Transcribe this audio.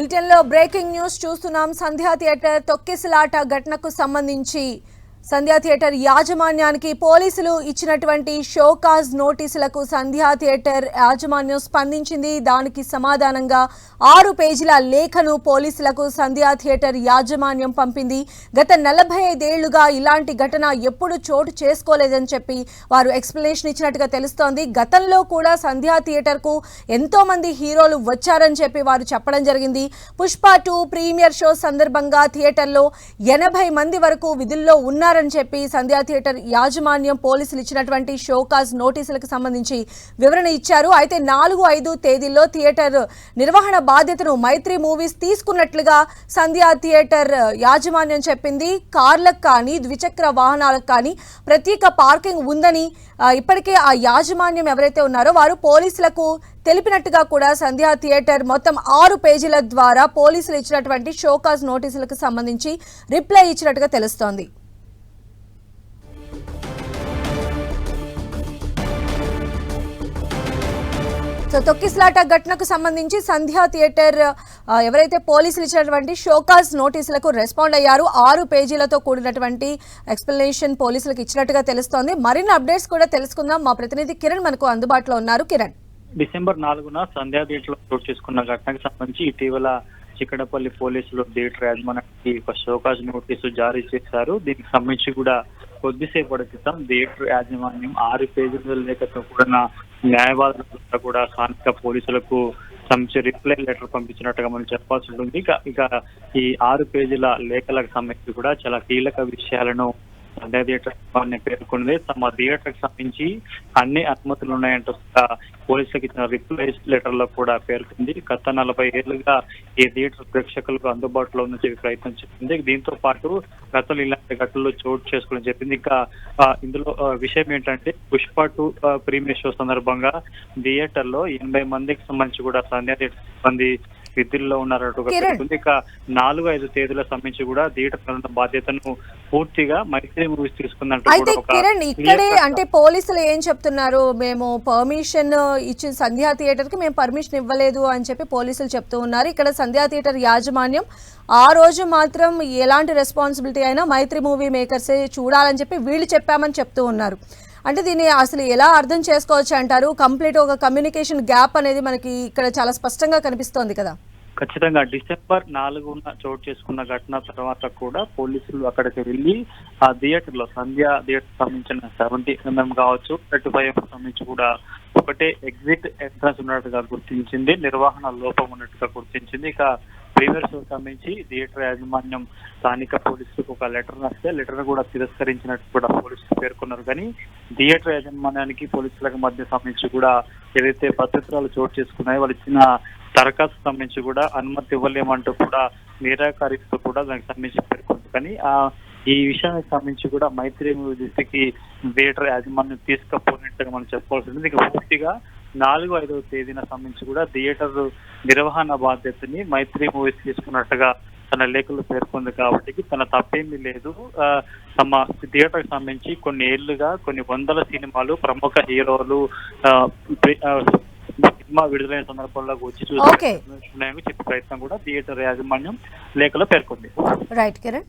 బ్రిటన్లో breaking news చూస్తున్నాం. సంధ్యా theatre తొక్కిసలాట ఘటనకు సంబంధించి సంధ్యా థియేటర్ యాజమాన్యానికి పోలీసులు ఇచ్చినటువంటి షోకాజ్ నోటీసులకు సంధ్యా థియేటర్ యాజమాన్యం స్పందించింది. దానికి సమాధానంగా 6 పేజీల లేఖను పోలీసులకు సంధ్యా థియేటర్ యాజమాన్యం పంపింది. గత 45 ఏళ్లుగా ఇలాంటి ఘటన ఎప్పుడు చోటు చేసుకోలేదని చెప్పి వారు ఎక్స్ప్లెనేషన్ ఇచ్చినట్టుగా తెలుస్తోంది. గతంలో కూడా సంధ్యా థియేటర్కు ఎంతో మంది హీరోలు వచ్చారని చెప్పి వారు చెప్పడం జరిగింది. పుష్ప 2 ప్రీమియర్ షో సందర్భంగా థియేటర్లో 80 మంది వరకు విధుల్లో ఉన్నారని చెప్పి సంధ్యా థియేటర్ యాజమాన్యం పోలీసులు ఇచ్చినటువంటి షోకాజ్ నోటీసులకు సంబంధించి వివరణ ఇచ్చారు. అయితే 4-5 తేదీల్లో థియేటర్ నిర్వహణ బాధ్యతను మైత్రి మూవీస్ తీసుకున్నట్లుగా సంధ్యా థియేటర్ యాజమాన్యం చెప్పింది. కార్లకు కానీ ద్విచక్ర వాహనాలకు కానీ ప్రత్యేక పార్కింగ్ ఉందని ఇప్పటికే ఆ యాజమాన్యం ఎవరైతే ఉన్నారో వారు పోలీసులకు తెలిపినట్టుగా కూడా సంధ్యా థియేటర్ మొత్తం 6 పేజీల ద్వారా పోలీసులు ఇచ్చినటువంటి షోకాజ్ నోటీసులకు సంబంధించి రిప్లై ఇచ్చినట్టుగా తెలుస్తోంది. సో తొక్కిసలాట ఘటనకు సంబంధించి సంధ్యా థియేటర్ ఎవరైతే పోలీసులు ఇచ్చినటువంటి షోకాజ్ నోటీసులకు రెస్పాండ్ అయ్యారు. 6 పేజీలతో కూడినటువంటి ఎక్స్ప్లెనేషన్ పోలీసులకు ఇచ్చినట్టుగా తెలుస్తోంది. మరిన్ని అప్డేట్స్ కూడా తెలుసుకుందాం. మా ప్రతినిధి కిరణ్ మనకు అందుబాటులో ఉన్నారు. కిరణ్, డిసెంబర్ 4న సంధ్యా థియేటర్ లో చోటు చేసుకున్న ఘటనకు సంబంధించి ఇటీవల చిక్కడపల్లి పోలీసులు థియేటర్ యాజమాన్యానికి ఒక షోకాజ్ నోటీసు జారీ చేశారు. దీనికి సంబంధించి కూడా కొద్దిసేపటి క్రితం థియేటర్ యాజమాన్యం 6 పేజీల లేఖతో కూడిన న్యాయవాదుల కూడా స్థానిక పోలీసులకు సంబంధించి రిప్లై లెటర్ పంపించినట్టుగా మనం చెప్పాల్సి ఉంటుంది. ఇక ఈ 6 పేజీల లేఖలకు సంబంధించి కూడా చాలా కీలక విషయాలను సంధ్యా థియేటర్ పేర్కొంది. తమ థియేటర్ కి సంబంధించి అన్ని అనుమతులు ఉన్నాయంటూ పోలీసులకు ఇచ్చిన రిప్లై లెటర్ లో కూడా పేర్కొంది. గత 40 ఏళ్లుగా ఈ థియేటర్ ప్రేక్షకులకు అందుబాటులో ఉందని చెప్పి ప్రయత్నం చేసింది. దీంతో పాటు గతంలో ఇలాంటి ఘటనలు చోటు చేసుకోవాలని చెప్పింది. ఇంకా ఇందులో విషయం ఏంటంటే పుష్ప 2 ప్రీమియర్ షో సందర్భంగా థియేటర్ లో 80 మందికి సంబంధించి కూడా సంధ్యా థియేటర్ సిబ్బంది విధుల్లో ఉన్నారట. ఇక 4-5 తేదీల సంబంధించి కూడా థియేటర్ బాధ్యతను పూర్తిగా మైత్రి మూవీస్ తీసుకుందంటే అయితే కిరణ్ ఇక్కడే అంటే పోలీసులు ఏం చెప్తున్నారు, మేము పర్మిషన్ ఇచ్చిన సంధ్యా థియేటర్ కి మేము పర్మిషన్ ఇవ్వలేదు అని చెప్పి పోలీసులు చెప్తూ ఉన్నారు. ఇక్కడ సంధ్యా థియేటర్ యాజమాన్యం ఆ రోజు మాత్రం ఎలాంటి రెస్పాన్సిబిలిటీ అయినా మైత్రి మూవీ మేకర్సే చూడాలని చెప్పి వీళ్ళు చెప్పామని చెప్తూ ఉన్నారు. అంటే దీన్ని అసలు ఎలా అర్థం చేసుకోవచ్చు అంటారు? కంప్లీట్ ఒక కమ్యూనికేషన్ గ్యాప్ అనేది మనకి ఇక్కడ చాలా స్పష్టంగా కనిపిస్తోంది కదా. ఖచ్చితంగా డిసెంబర్ 4న చోటు చేసుకున్న ఘటన తర్వాత కూడా పోలీసులు అక్కడికి వెళ్లి ఆ థియేటర్ లో సంధ్యా థియేటర్ సంబంధించిన 70mm కావచ్చు 35mm సంబంధించి కూడా ఒకటే ఎగ్జిట్ ఎంట్రన్స్ ఉన్నట్టుగా గుర్తించింది. నిర్వహణ లోపం ఉన్నట్టుగా గుర్తించింది. ఇక ప్రీమియర్ షో సంబంధించి థియేటర్ యాజమాన్యం స్థానిక పోలీసులకు ఒక లెటర్ రాస్తే లెటర్ కూడా తిరస్కరించినట్టు కూడా పోలీసులు పేర్కొన్నారు. కానీ థియేటర్ యాజమాన్యానికి పోలీసులకు మధ్య సంబంధించి కూడా ఏదైతే పత్రికలు చోటు చేసుకున్నాయో వాళ్ళు ఇచ్చిన దరఖాస్తు సంబంధించి కూడా అనుమతి ఇవ్వలేమంటూ కూడా నిరాకరిస్తూ కూడా దానికి సంబంధించి పేర్కొంది. కానీ ఈ విషయానికి సంబంధించి కూడా మైత్రి మూవీ దృష్టికి థియేటర్ యాజమాన్యం తీసుకపోయినట్టుగా మనం చెప్పాల్సి ఉంటుంది. ఇక పూర్తిగా 4-5 తేదీన సంబంధించి కూడా థియేటర్ నిర్వహణ బాధ్యతని మైత్రి మూవీస్ తీసుకున్నట్టుగా తన లేఖలు పేర్కొంది. కాబట్టి తన తప్పేమీ లేదు. తమ థియేటర్ కి సంబంధించి కొన్ని ఏళ్లుగా కొన్ని వందల సినిమాలు ప్రముఖ హీరోలు సినిమా విడుదలైన సందర్భంలో వచ్చి చూసి చెప్పే ప్రయత్నం కూడా థియేటర్ యాజమాన్యం లేఖలో పేర్కొంది. రైట్ కిరణ్.